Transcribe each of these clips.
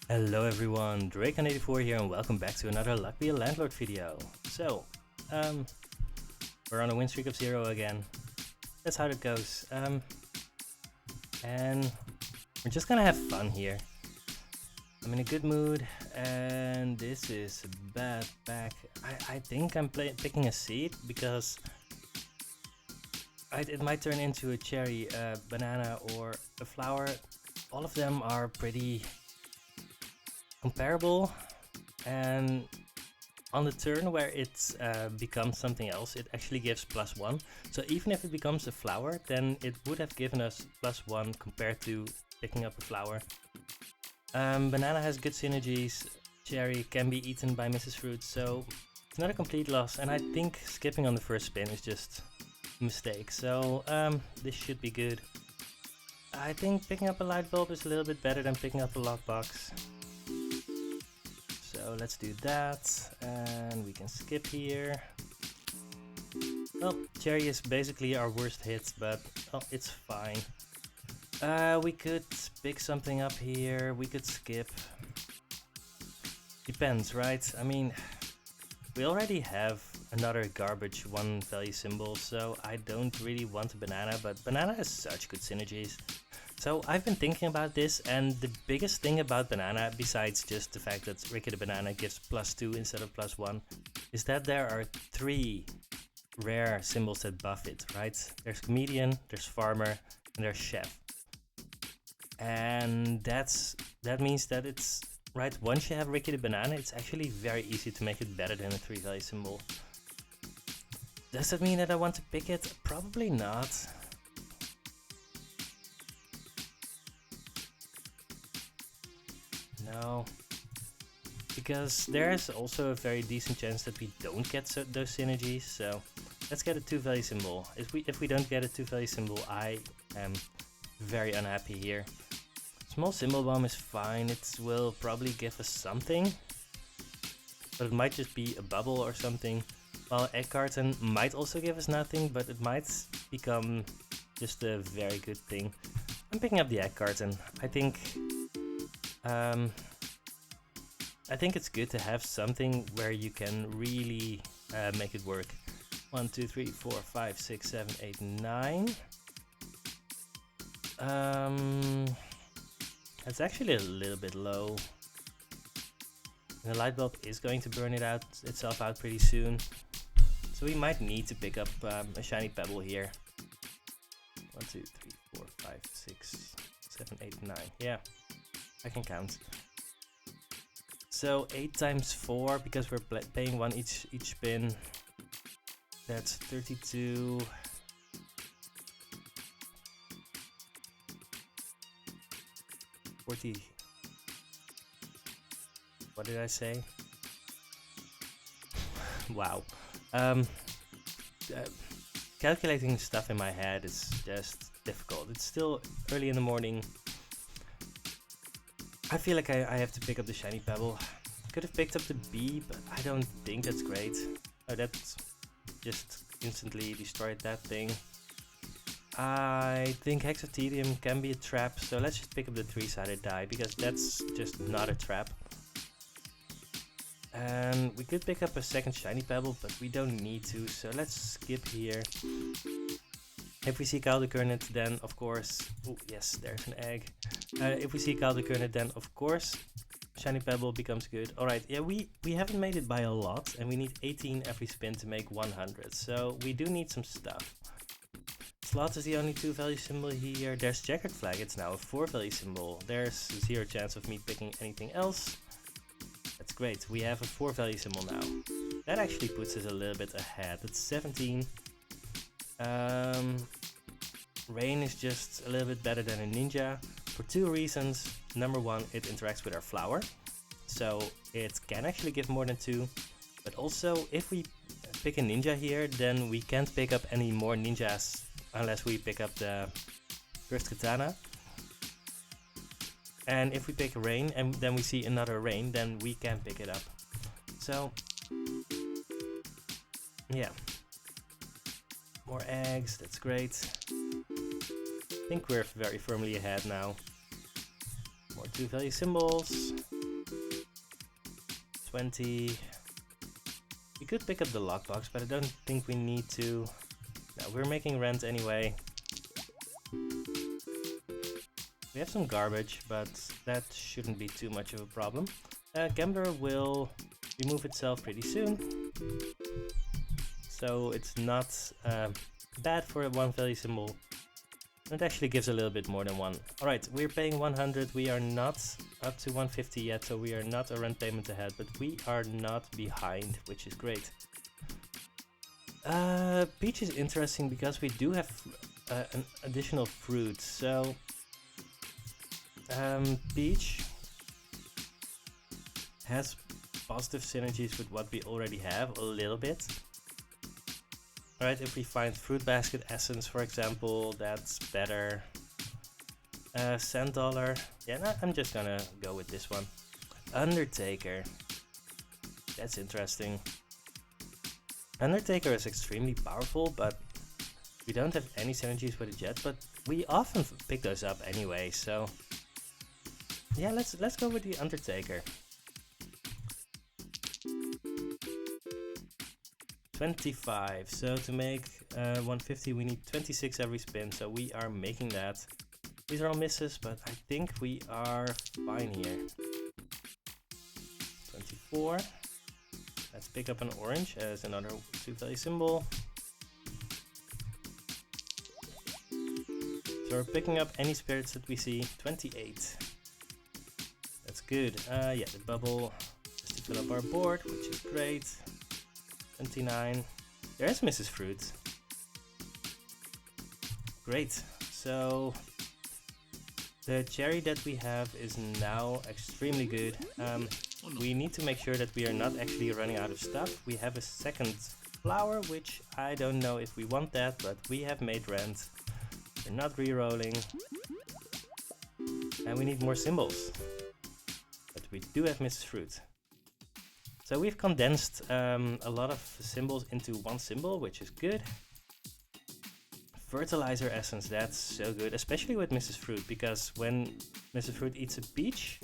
Hello everyone, Drake84 here and welcome back to another Luck Be a Landlord video. So, we're on a win streak of 0 again. That's how it goes. And we're just gonna have fun here. I'm in a good mood and this is a bad back. I think I'm picking a seed because it might turn into a cherry, banana or a flower. All of them are pretty comparable, and on the turn where it becomes something else, it actually gives +1. So even if it becomes a flower, then it would have given us +1 compared to picking up a flower. Banana has good synergies, cherry can be eaten by Mrs. Fruit, so it's not a complete loss, and I think skipping on the first spin is just a mistake, so this should be good. I think picking up a light bulb is a little bit better than picking up a lockbox. So let's do that, and we can skip here. Well, cherry is basically our worst hit, but oh, it's fine. We could pick something up here, we could skip. Depends, right? I mean, we already have another garbage 1 value symbol, so I don't really want a banana, but banana has such good synergies. So I've been thinking about this, and the biggest thing about banana, besides just the fact that Ricky the Banana gives +2 instead of +1, is that there are 3 rare symbols that buff it, right? There's comedian, there's farmer, and there's chef. And that means that it's, right, once you have Ricky the Banana, it's actually very easy to make it better than a 3 value symbol. Does that mean that I want to pick it? Probably not. No, because there's also a very decent chance that we don't get those synergies, so let's get a 2 value symbol. If we don't get a 2 value symbol, I am very unhappy here. Small symbol bomb is fine, it will probably give us something, but it might just be a bubble or something, while egg carton might also give us nothing, but it might become just a very good thing. I'm picking up the egg carton. I think it's good to have something where you can really make it work. 1, 2, 3, 4, 5, 6, 7, 8, 9. That's actually a little bit low. And the light bulb is going to burn itself out pretty soon. So we might need to pick up a shiny pebble here. 1, 2, 3, 4, 5, 6, 7, 8, 9. Yeah, I can count. So 8 times 4, because we're paying 1 each spin. That's 32. What did I say? Wow. Calculating stuff in my head is just difficult. It's still early in the morning. I feel like I have to pick up the shiny pebble. Could have picked up the bee, but I don't think that's great. Oh, that's just instantly destroyed that thing. I think Hexatedium can be a trap, so let's just pick up the 3-sided die, because that's just not a trap. And we could pick up a second shiny pebble, but we don't need to, so let's skip here. If we see Caldekernet, then of course... Oh, yes, there's an egg. If we see Caldekernet, then of course shiny pebble becomes good. Alright, yeah, we haven't made it by a lot, and we need 18 every spin to make 100, so we do need some stuff. Slot is the only 2 value symbol here. There's checkered flag, it's now a 4 value symbol. There's 0 chance of me picking anything else. That's great, we have a 4 value symbol now. That actually puts us a little bit ahead. It's 17. Rain is just a little bit better than a ninja for 2 reasons. Number 1, it interacts with our flower, so it can actually give more than 2. But also, if we pick a ninja here, then we can't pick up any more ninjas unless we pick up the first katana. And if we pick rain and then we see another rain, then we can pick it up. So yeah, more eggs, that's great. I think we're very firmly ahead now. More 2 value symbols. 20. We could pick up the lockbox, but I don't think we need to. No, we're making rent anyway. We have some garbage, but that shouldn't be too much of a problem. Gambler will remove itself pretty soon, so it's not bad for a 1 value symbol. It actually gives a little bit more than 1. Alright, we're paying 100, we are not up to 150 yet, so we are not a rent payment ahead, but we are not behind, which is great. Peach is interesting because we do have an additional fruit, so Peach has positive synergies with what we already have, a little bit. Alright, if we find fruit basket essence, for example, that's better. Cent dollar, yeah, no, I'm just gonna go with this one. Undertaker, that's interesting. Undertaker is extremely powerful, but we don't have any synergies with it yet, but we often pick those up anyway, so yeah, let's go with the Undertaker. 25, so to make 150 we need 26 every spin, so we are making that. These are all misses, but I think we are fine here. 24, let's pick up an orange as another 2 value symbol. So we're picking up any spirits that we see. 28, that's good. Yeah, the bubble just to fill up our board, which is great. 29. There's Mrs. Fruit. Great. So the cherry that we have is now extremely good. We need to make sure that we are not actually running out of stuff. We have a second flower, which I don't know if we want that, but we have made rent. We're not re-rolling. And we need more symbols. But we do have Mrs. Fruit. So we've condensed a lot of symbols into one symbol, which is good. Fertilizer essence, that's so good, especially with Mrs. Fruit, because when Mrs. Fruit eats a peach,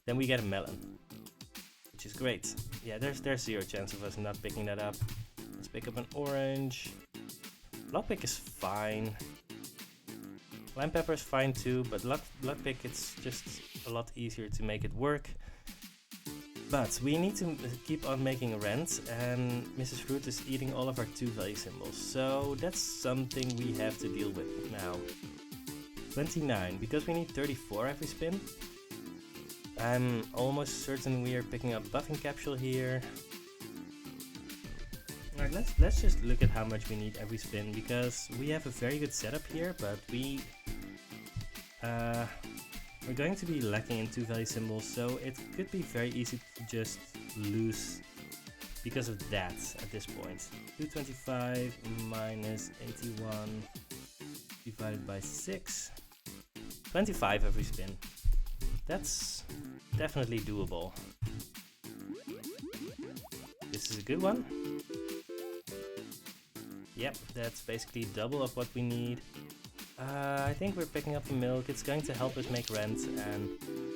then we get a melon, which is great. Yeah, there's zero chance of us not picking that up. Let's pick up an orange. Lockpick is fine. Lime pepper is fine too, but lockpick, it's just a lot easier to make it work. But we need to keep on making rent, and Mrs. Fruit is eating all of our 2 value symbols, so that's something we have to deal with now. 29, because we need 34 every spin. I'm almost certain we are picking up buffing capsule here. Alright, let's just look at how much we need every spin, because we have a very good setup here, but we're going to be lacking in 2 value symbols, so it could be very easy to just lose because of that at this point. 225 minus 81 divided by 6. 25 every spin. That's definitely doable. This is a good one. Yep, that's basically double of what we need. I think we're picking up the milk. It's going to help us make rent and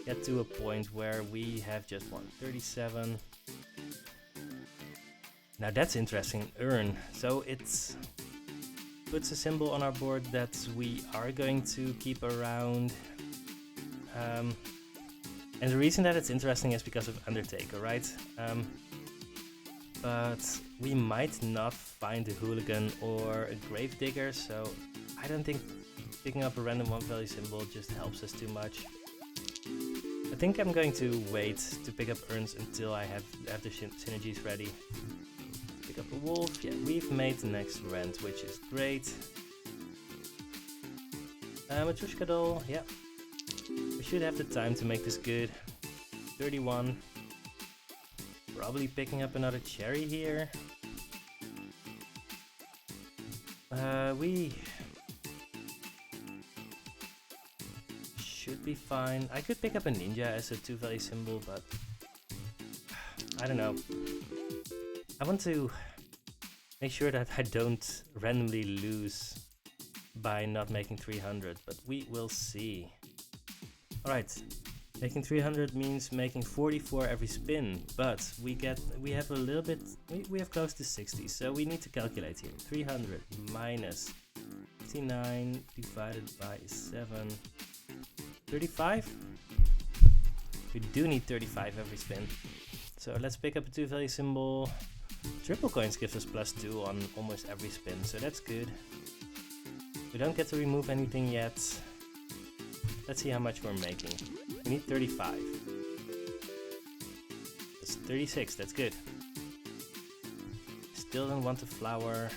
get to a point where we have just 137. Now that's interesting. Earn. So it puts a symbol on our board that we are going to keep around. And the reason that it's interesting is because of Undertaker, right? But we might not find a hooligan or a gravedigger, so I don't think picking up a random 1 value symbol just helps us too much. I think I'm going to wait to pick up urns until I have the synergies ready. Pick up a wolf. Yeah, we've made the next rent, which is great. Matrushka doll. Yeah, we should have the time to make this good. 31. Probably picking up another cherry here. We should be fine. I could pick up a ninja as a 2 value symbol, but I don't know. I want to make sure that I don't randomly lose by not making 300, but we will see. Alright, Making 300 means making 44 every spin, but we have a little bit, we have close to 60, so we need to calculate here. 300 minus 59 divided by 7, 35? We do need 35 every spin. So let's pick up a 2 value symbol. Triple coins gives us +2 on almost every spin, so that's good. We don't get to remove anything yet. Let's see how much we're making. We need 35. That's 36, that's good. Still don't want the flower.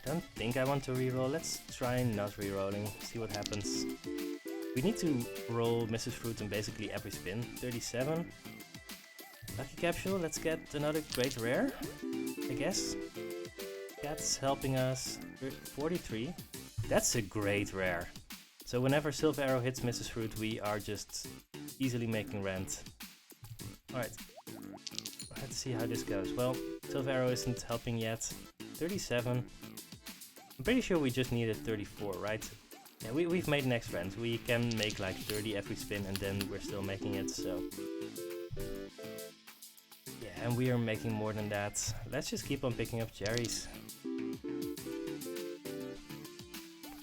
I don't think I want to reroll. Let's try not rerolling, see what happens. We need to roll Mrs. Fruit on basically every spin. 37. Lucky capsule, let's get another great rare, I guess. That's helping us. 43. That's a great rare. So whenever Silver Arrow hits Mrs. Fruit, we are just easily making rent. Alright. Let's see how this goes. Well, Silver Arrow isn't helping yet. 37. I'm pretty sure we just needed 34, right? Yeah, we've made next rent. We can make like 30 every spin and then we're still making it, so... Yeah, and we are making more than that. Let's just keep on picking up cherries.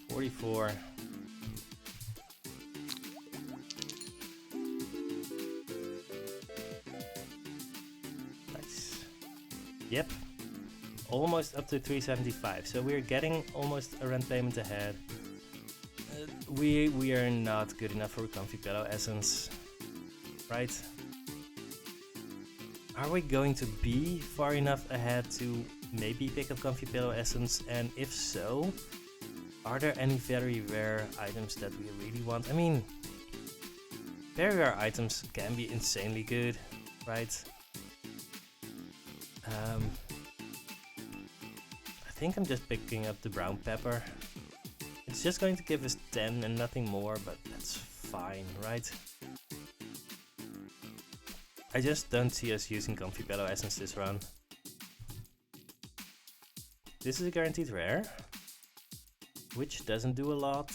44. Nice. Yep. Almost up to 375. So we're getting almost a rent payment ahead. We are not good enough for Comfy Pillow Essence, right? Are we going to be far enough ahead to maybe pick up Comfy Pillow Essence? And if so, are there any very rare items that we really want? I mean, very rare items can be insanely good, right? I think I'm just picking up the brown pepper. It's just going to give us 10 and nothing more, but that's fine, right? I just don't see us using Comfy Pillow Essence this run. This is a guaranteed rare, which doesn't do a lot.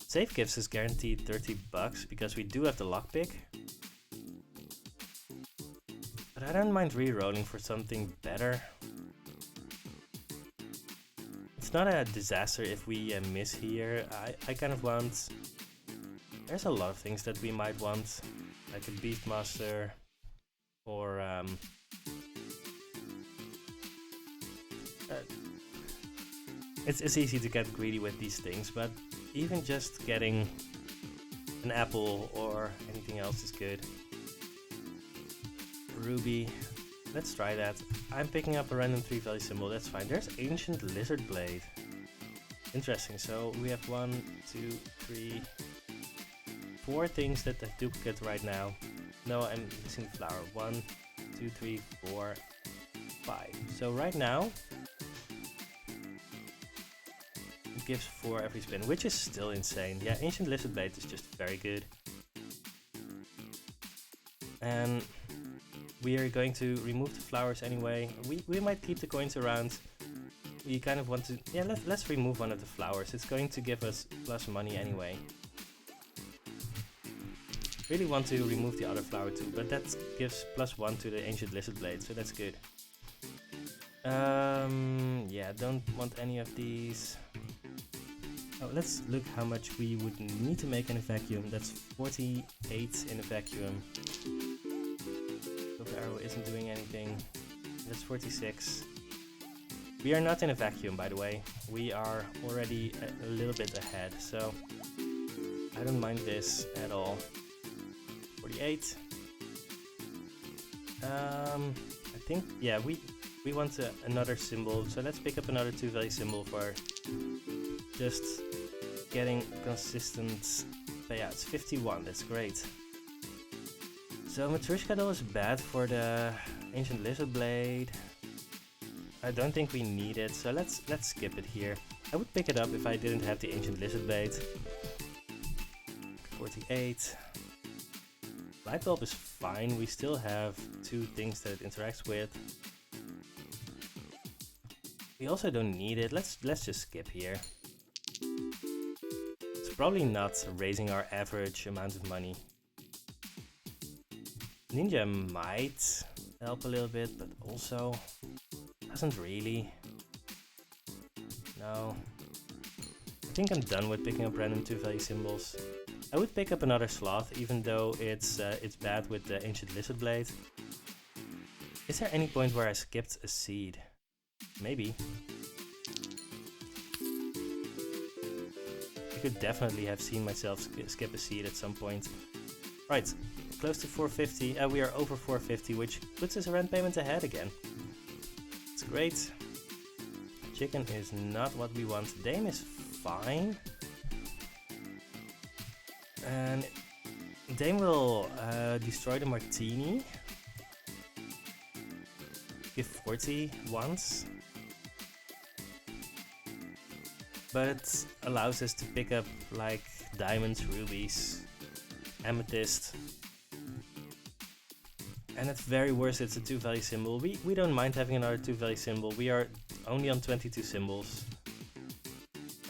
Save gives us guaranteed 30 bucks because we do have the lockpick. But I don't mind re-rolling for something better. It's not a disaster if we miss here. I kind of want... There's a lot of things that we might want, like a Beastmaster or... It's easy to get greedy with these things, but even just getting an apple or anything else is good. Ruby. Let's try that. I'm picking up a random 3 value symbol, that's fine. There's Ancient Lizard Blade. Interesting, so we have 1, 2, 3, 4 things that have duplicate right now. No, I'm missing the flower. 1, 2, 3, 4, 5. So right now, it gives 4 every spin, which is still insane. Yeah, Ancient Lizard Blade is just very good. And we are going to remove the flowers anyway. We might keep the coins around. We kind of want to... Yeah, let's remove one of the flowers. It's going to give us plus money anyway. Really want to remove the other flower too, but that gives +1 to the Ancient Lizard Blade, so that's good. Yeah, don't want any of these. Oh, let's look how much we would need to make in a vacuum. That's 48 in a vacuum. The arrow isn't doing anything. That's 46. We are not in a vacuum, by the way. We are already a little bit ahead, so I don't mind this at all. 48. I think, yeah, we want another symbol, so let's pick up another 2 value symbol for just getting consistent payouts. 51, that's great. So Matryoshka doll is bad for the Ancient Lizard Blade. I don't think we need it, so let's skip it here. I would pick it up if I didn't have the Ancient Lizard Blade. 48. Light bulb is fine, we still have 2 things that it interacts with. We also don't need it, let's just skip here. Probably not raising our average amount of money. Ninja might help a little bit, but also doesn't really. No. I think I'm done with picking up random 2-value symbols. I would pick up another sloth, even though it's bad with the ancient lizard blade. Is there any point where I skipped a seed? Maybe. I could definitely have seen myself skip a seed at some point. Right, close to 450. We are over 450, which puts us a rent payment ahead again. It's great. Chicken is not what we want. Dame is fine. And Dame will destroy the martini. Give 40 once. But it allows us to pick up like diamonds, rubies, amethyst. And at very worst it's a 2-value symbol. We don't mind having another 2-value symbol. We are only on 22 symbols.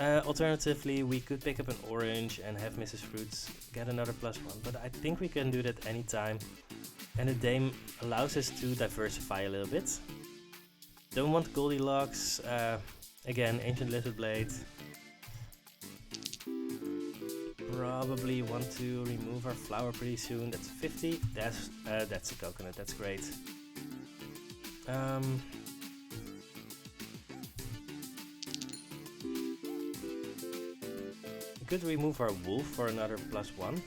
Alternatively, we could pick up an orange and have Mrs. Fruits get another +1, but I think we can do that anytime. And the Dame allows us to diversify a little bit. Don't want Goldilocks. Again, Ancient Lizard Blade. Probably want to remove our flower pretty soon. That's 50. That's a coconut. That's great. We could remove our wolf for another +1.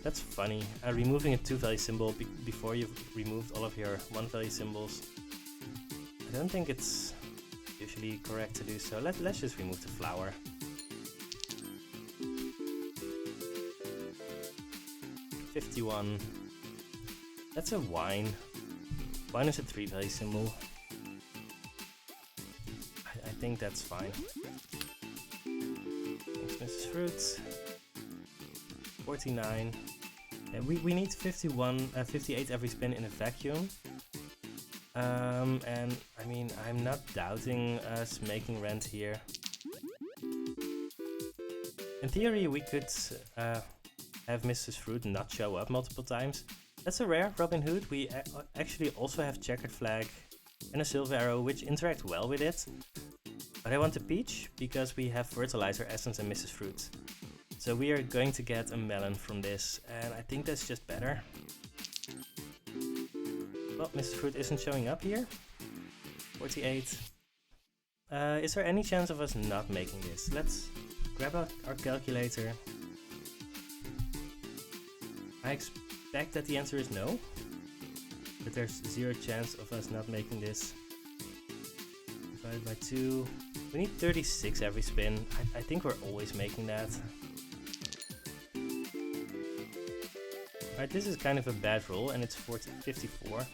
That's funny. Removing a 2-value symbol before you've removed all of your 1-value symbols. I don't think it's usually correct to do so. Let's just remove the flower. $51. That's a wine. Wine is a 3-value symbol. I think that's fine. Thanks, Mrs. Fruits. 49. Yeah, we need 58 every spin in a vacuum. And I mean, I'm not doubting us making rent here. In theory, we could have Mrs. Fruit not show up multiple times. That's a rare Robin Hood. We actually also have Checkered Flag and a Silver Arrow, which interact well with it. But I want a peach because we have Fertilizer Essence and Mrs. Fruit. So we are going to get a melon from this, and I think that's just better. Well, Mrs. Fruit isn't showing up here. 48. Is there any chance of us not making this? Let's grab out our calculator. I expect that the answer is no. But there's 0 chance of us not making this. Divided by 2. We need 36 every spin. I think we're always making that. Alright, this is kind of a bad roll, and it's 54.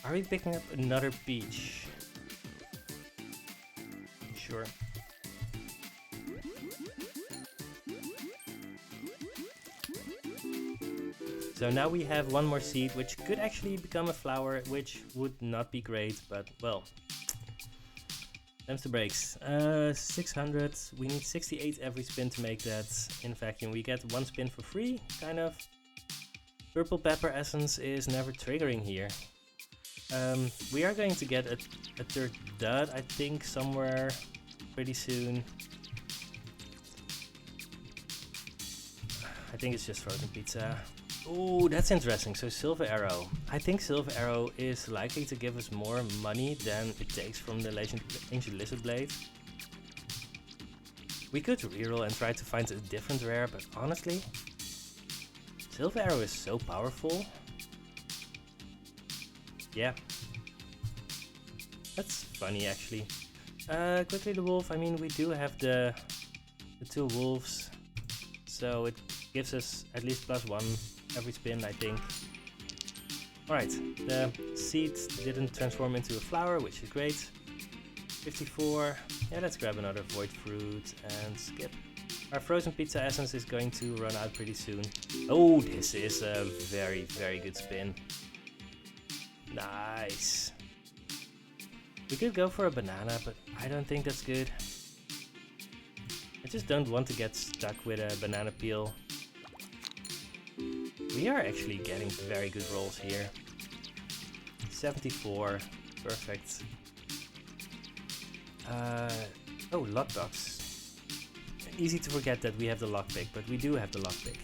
Are we picking up another peach? Sure. So now we have one more seed, which could actually become a flower, which would not be great, but well. Times the brakes. 600. We need 68 every spin to make that in vacuum. We get 1 spin for free, kind of. Purple Pepper Essence is never triggering here. We are going to get a third dud, I think, somewhere pretty soon. I think it's just frozen pizza. Oh, that's interesting. So Silver Arrow. I think Silver Arrow is likely to give us more money than it takes from the Ancient Lizard Blade. We could reroll and try to find a different rare, but honestly, Silver Arrow is so powerful. Yeah. That's funny actually. Quickly the wolf. I mean, we do have the 2 wolves, so it gives us at least +1 every spin, I think. Alright, the seed didn't transform into a flower, which is great. 54. Yeah, let's grab another void fruit and skip. Our frozen pizza essence is going to run out pretty soon. Oh, this is a very, very good spin. Nice. We could go for a banana, but I don't think that's good. I just don't want to get stuck with a banana peel. We are actually getting very good rolls here. 74, perfect. Oh, lockbox. Easy to forget that we have the lockpick, but we do have the lockpick.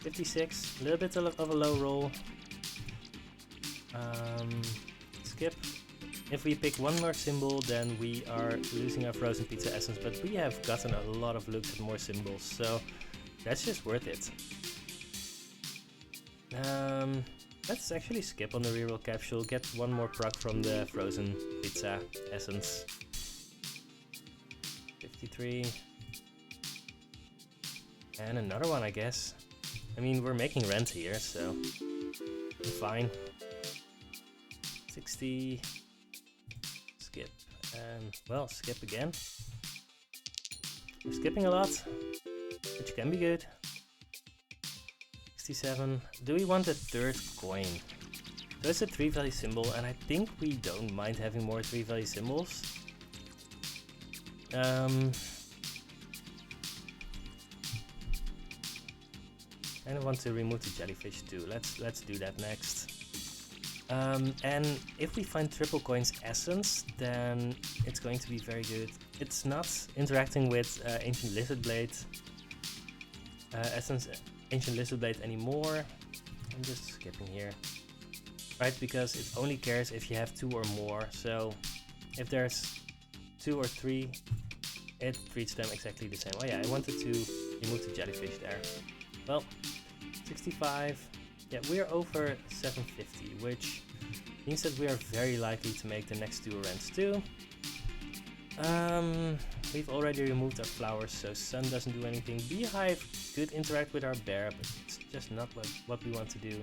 $56, a little bit of a low roll. Skip. If we pick one more symbol, then we are losing our frozen pizza essence, but we have gotten a lot of looks at more symbols, so that's just worth it. Let's actually skip on the reroll capsule, get one more proc from the frozen pizza essence. 53. And another one, I guess. I mean, we're making rent here, so fine. 60. Skip. And, well, skip again. We're skipping a lot, which can be good. 67. Do we want a third coin? There's a 3 value symbol, and I think we don't mind having more 3 value symbols. And I want to remove the jellyfish too. Let's do that next. And if we find triple coins essence, then it's going to be very good. It's not interacting with ancient lizard blade essence. Ancient lizard blade anymore. I'm just skipping here, right? Because it only cares if you have 2 or more. So if there's 2 or 3, it treats them exactly the same. Oh yeah, I wanted to remove the jellyfish there. Well, 65. Yeah, we're over 750, which means that we are very likely to make the next 2 rents too. We've already removed our flowers, so sun doesn't do anything. Beehive could interact with our bear, but it's just not what we want to do.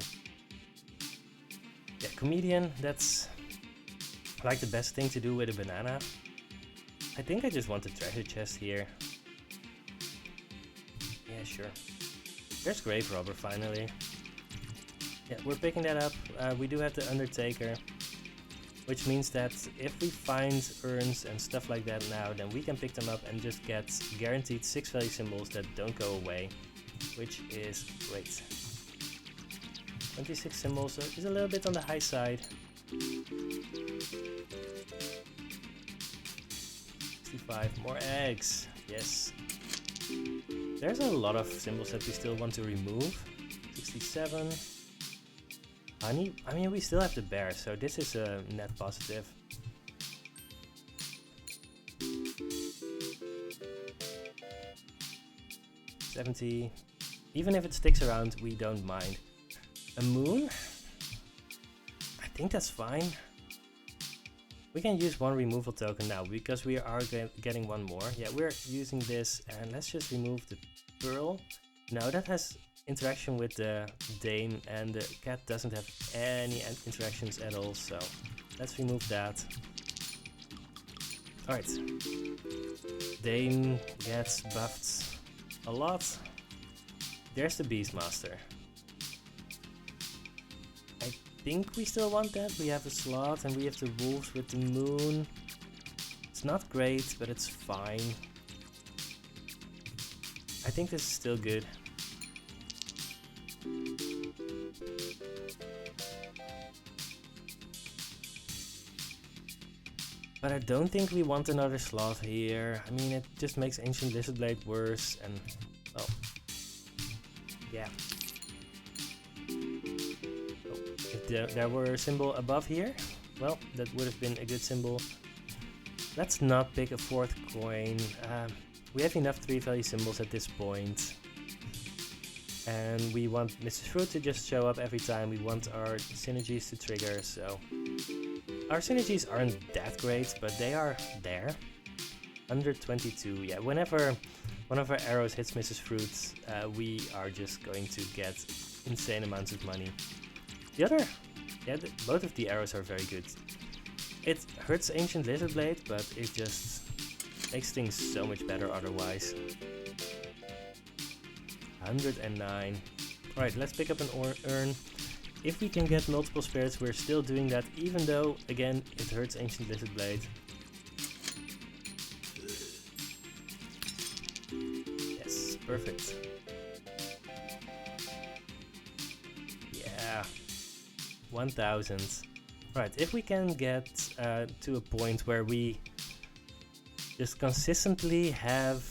Yeah, comedian, that's like the best thing to do with a banana. I think I just want a treasure chest here. Yeah, sure. There's grave robber finally. Yeah, we're picking that up. We do have the Undertaker, which means that if we find urns and stuff like that now, then we can pick them up and just get guaranteed 6 value symbols that don't go away, which is great. 26 symbols, so it's a little bit on the high side. 65, more eggs, yes. There's a lot of symbols that we still want to remove. 67. Honey, I mean, we still have the bear, so this is a net positive. 70. Even if it sticks around, we don't mind. A moon? I think that's fine. We can use one removal token now because we are getting one more. Yeah, we're using this, and let's just remove the pearl. Now that has interaction with the Dame, and the cat doesn't have any interactions at all, so let's remove that. Alright. Dame gets buffed a lot. There's the Beastmaster. I think we still want that. We have a slot and we have the wolves with the moon. It's not great, but it's fine. I think this is still good. But I don't think we want another slot here. I mean, it just makes Ancient Lizard Blade worse, and well, yeah. Oh, if there were a symbol above here, well, that would have been a good symbol. Let's not pick a 4th coin. We have enough 3 value symbols at this point. And we want Mrs. Fruit to just show up every time. We want our synergies to trigger, so... Our synergies aren't that great, but they are there. Under 22, yeah. Whenever one of our arrows hits Mrs. Fruit, we are just going to get insane amounts of money. The other... Yeah, both of the arrows are very good. It hurts Ancient Lizard Blade, but it just makes things so much better otherwise. 109. Alright, let's pick up an urn. if we can get multiple spirits, we're still doing that, even though, again, it hurts Ancient Lizard Blade. Yes, perfect. Yeah, 1000. Right, if we can get to a point where we just consistently have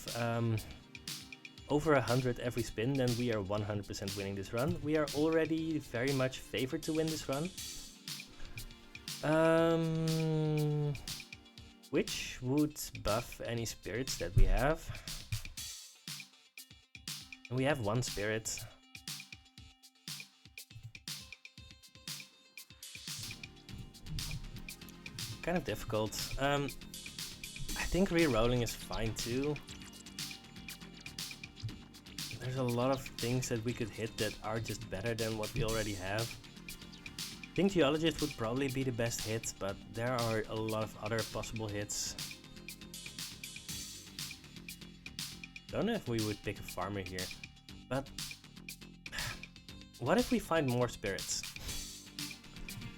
over 100 every spin, then we are 100% winning this run. We are already very much favored to win this run. Which would buff any spirits that we have. And we have one spirit. Kind of difficult. I think re-rolling is fine too. There's a lot of things that we could hit that are just better than what we already have. I think Geologist would probably be the best hit, but there are a lot of other possible hits. Don't know if we would pick a Farmer here, but what if we find more spirits?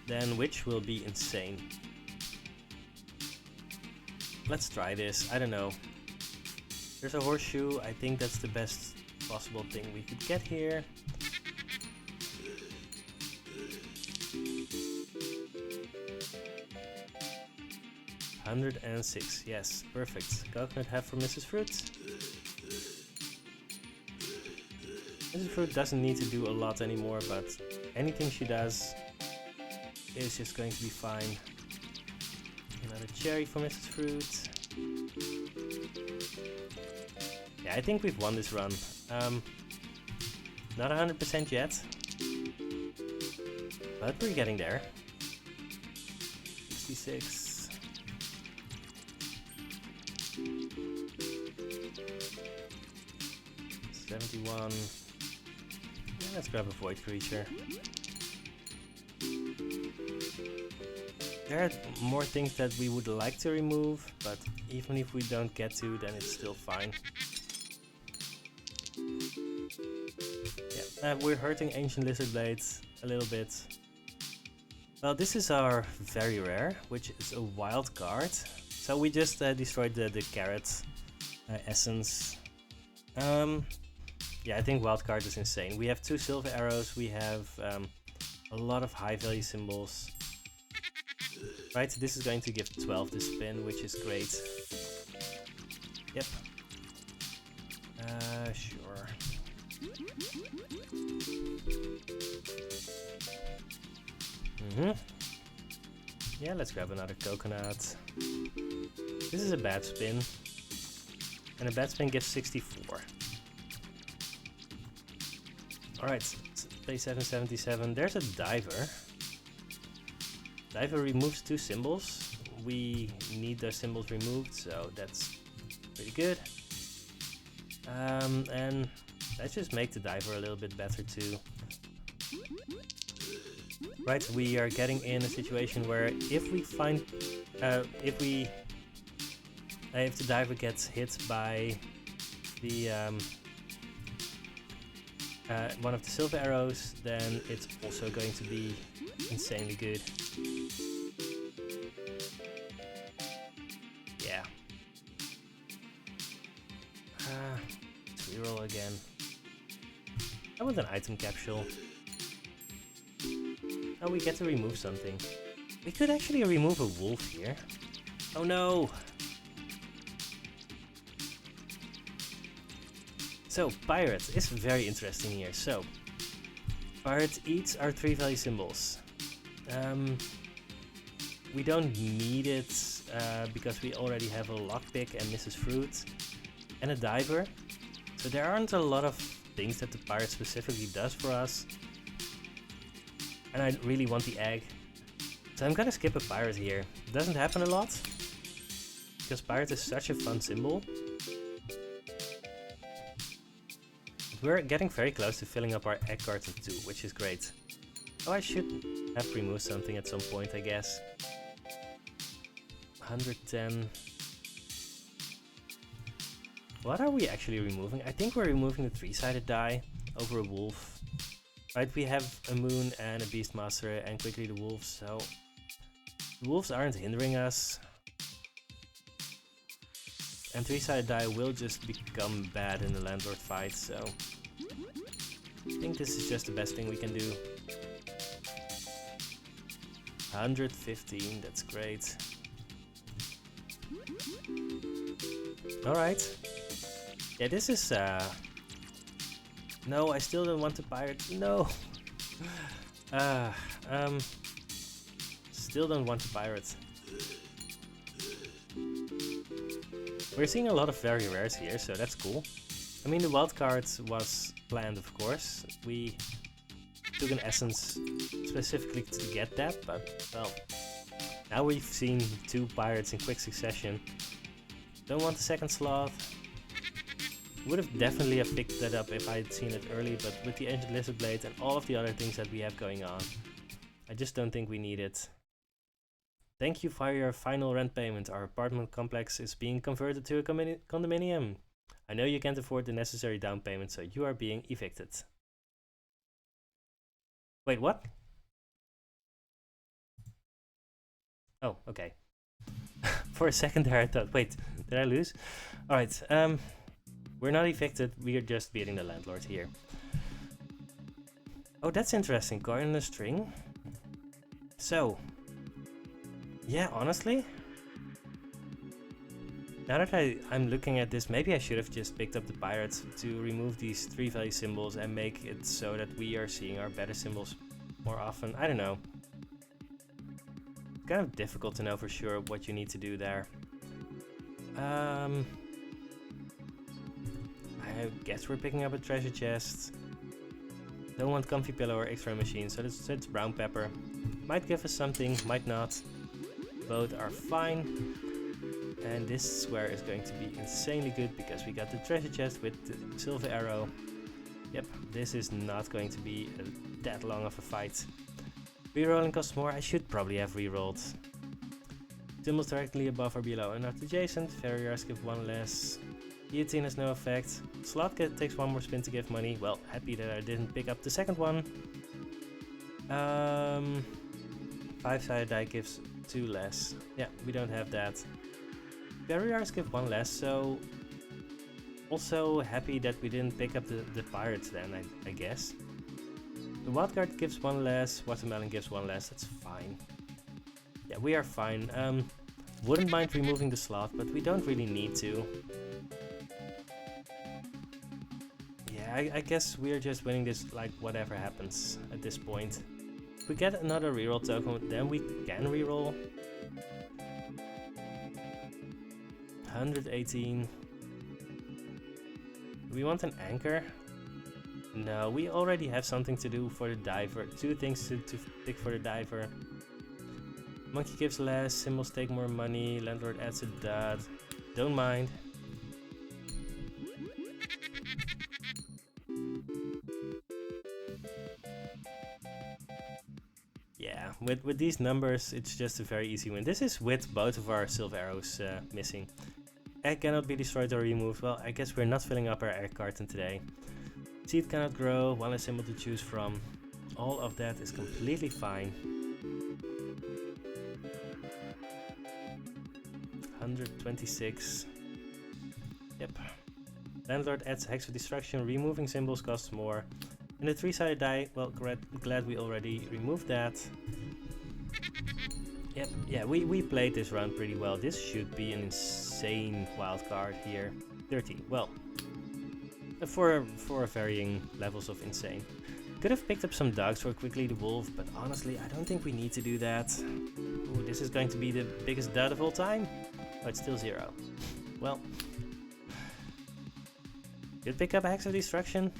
Then Witch will be insane. Let's try this, I don't know. There's a Horseshoe, I think that's the best possible thing we could get here. $106, yes, perfect. Coconut half for Mrs. Fruit. Mrs. Fruit doesn't need to do a lot anymore, but anything she does is just going to be fine. Another cherry for Mrs. Fruit. Yeah, I think we've won this run. Not 100% yet, but we're getting there. 66. 71. Yeah, let's grab a Void Creature. There are more things that we would like to remove, but even if we don't get to, then it's still fine. Yeah, we're hurting Ancient Lizard Blades a little bit. Well, this is our very rare, which is a wild card. So we just destroyed the carrot essence. Yeah, I think wild card is insane. We have 2 silver arrows, we have a lot of high value symbols. Right, this is going to give 12 the spin, which is great. Yep. Sure. Yeah, let's grab another coconut. This is a bad spin. And a bad spin gives 64. Alright, play 777. There's a diver. Diver removes 2 symbols. We need those symbols removed, so that's pretty good. And let's just make the diver a little bit better too. Right, we are getting in a situation where if we find, if the diver gets hit by the one of the silver arrows, then it's also going to be insanely good. Yeah. Let's reroll again. I want an item capsule. Oh, we get to remove something. We could actually remove a wolf here. Oh no! So, Pirate is very interesting here. So, Pirate eats our 3 value symbols. We don't need it because we already have a Lockpick and Mrs. Fruit and a Diver. So there aren't a lot of things that the Pirate specifically does for us. And I really want the egg. So I'm gonna skip a Pirate here. It doesn't happen a lot, because Pirate is such a fun symbol. We're getting very close to filling up our egg carton too, which is great. Oh, I should have removed something at some point, I guess. 110. What are we actually removing? I think we're removing the 3-sided die over a wolf. Right, we have a moon and a beastmaster and quickly the wolves, so the wolves aren't hindering us. And 3-sided die will just become bad in the landlord fight, so I think this is just the best thing we can do. 115, that's great. Alright. Yeah, this is no, I still don't want to pirate. No! Still don't want to pirate. We're seeing a lot of very rares here, so that's cool. I mean, the wildcard was planned, of course. We took an essence specifically to get that, but, well, now we've seen 2 pirates in quick succession. Don't want the second slot. Would have definitely have picked that up if I had seen it early, but with the Ancient Lizard Blade and all of the other things that we have going on, I just don't think we need it. Thank you for your final rent payment. Our apartment complex is being converted to a condominium. I know you can't afford the necessary down payment, so you are being evicted. Wait, what? Oh, okay. For a second there I thought, wait, did I lose? Alright, we're not evicted, we are just beating the landlord here. Oh, that's interesting, coin on a string. So, yeah, honestly, now that I'm looking at this, maybe I should have just picked up the pirates to remove these 3 value symbols and make it so that we are seeing our better symbols more often. I don't know. It's kind of difficult to know for sure what you need to do there. I guess we're picking up a treasure chest. Don't want comfy pillow or X-ray machine, so it's brown pepper. Might give us something, might not. Both are fine. And this square is going to be insanely good because we got the treasure chest with the silver arrow. Yep, this is not going to be that long of a fight. Rerolling costs more, I should probably have rerolled. Symbols directly above or below and not adjacent. Farriers give 1 less. Guillotine has no effect. Slot takes 1 more spin to give money. Well, happy that I didn't pick up the second one. 5-sided die gives 2 less. Yeah, we don't have that. Barriers give 1 less, so also happy that we didn't pick up the pirates then, I guess. The wildcard gives 1 less, watermelon gives 1 less, that's fine. Yeah, we are fine. Wouldn't mind removing the slot, but we don't really need to. Yeah, I guess we're just winning this like whatever happens at this point. If we get another reroll token, then we can reroll. 118. Do we want an anchor? No, we already have something to do for the diver. 2 things to pick for the diver. Monkey gives less, symbols take more money, landlord adds a dot. Don't mind. Yeah, with these numbers, it's just a very easy win. This is with both of our silver arrows missing. Egg cannot be destroyed or removed. Well, I guess we're not filling up our egg carton today. Seed cannot grow, 1 less symbol to choose from. All of that is completely fine. 126. Yep. Landlord adds Hex of Destruction, removing symbols costs more. And the 3-sided die, well, glad we already removed that. Yep, yeah, we played this round pretty well. This should be an insane wildcard here. 30, well, for varying levels of insane. Could have picked up some dogs for quickly the wolf, but honestly, I don't think we need to do that. Ooh, this is going to be the biggest dud of all time. Oh, it's still 0. Well, did pick up Hex of Destruction.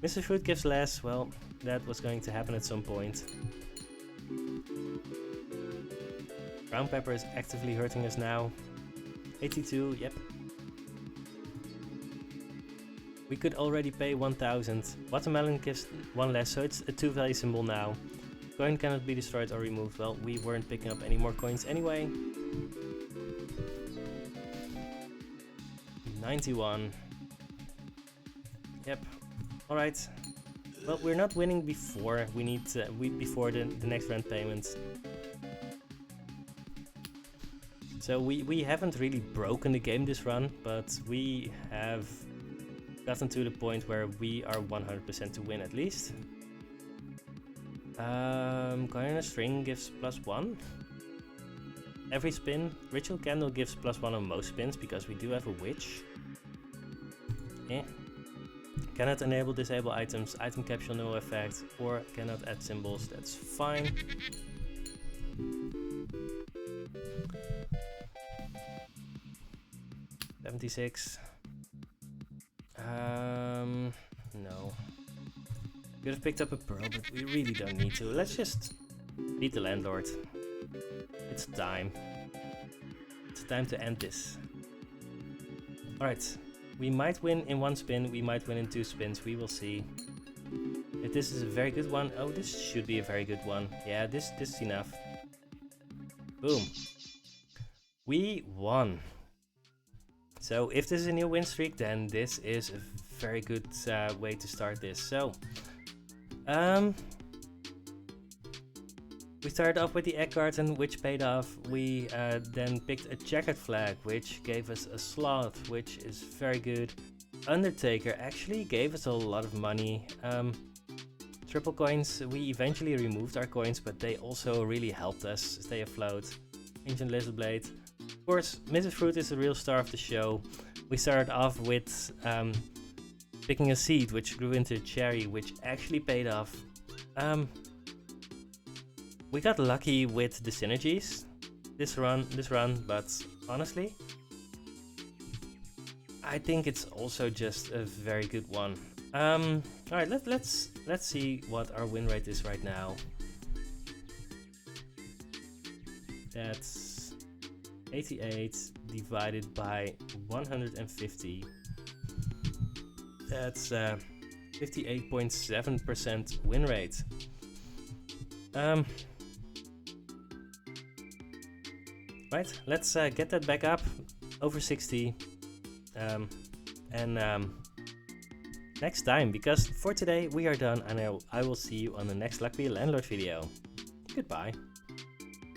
Mr. Fruit gives less. Well, that was going to happen at some point. Brown pepper is actively hurting us now. 82, yep. We could already pay 1000. Watermelon gives 1 less, so it's a 2 value symbol now. Coin cannot be destroyed or removed. Well, we weren't picking up any more coins anyway. 91. Yep. Alright. Well, we're not winning before. We need before the next rent payment. So we haven't really broken the game this run, but we have gotten to the point where we are 100% to win at least. Coin in a string gives +1. Every spin. Ritual candle gives +1 on most spins because we do have a witch. Eh. Cannot enable disable items, item capture no effect, or cannot add symbols, that's fine. $76. No. Could have picked up a pearl, but we really don't need to. Let's just beat the landlord. It's time. It's time to end this. Alright. We might win in 1 spin, we might win in 2 spins, we will see. If this is a very good one, oh, this should be a very good one. Yeah, this is enough. Boom. We won. So if this is a new win streak, then this is a very good way to start this. So, we started off with the egg carton, which paid off. We then picked a checkered flag, which gave us a sloth, which is very good. Undertaker actually gave us a lot of money. Triple coins, we eventually removed our coins, but they also really helped us stay afloat. Ancient Lizard Blade. Of course, Mrs. Fruit is the real star of the show. We started off with picking a seed, which grew into a cherry, which actually paid off. We got lucky with the synergies this run, but honestly, I think it's also just a very good one. Alright, let's see what our win rate is right now. That's 88 divided by 150. That's 58.7% win rate. Right, let's get that back up over 60. Next time, because for today we are done, and I will see you on the next Lucky Landlord video. Goodbye.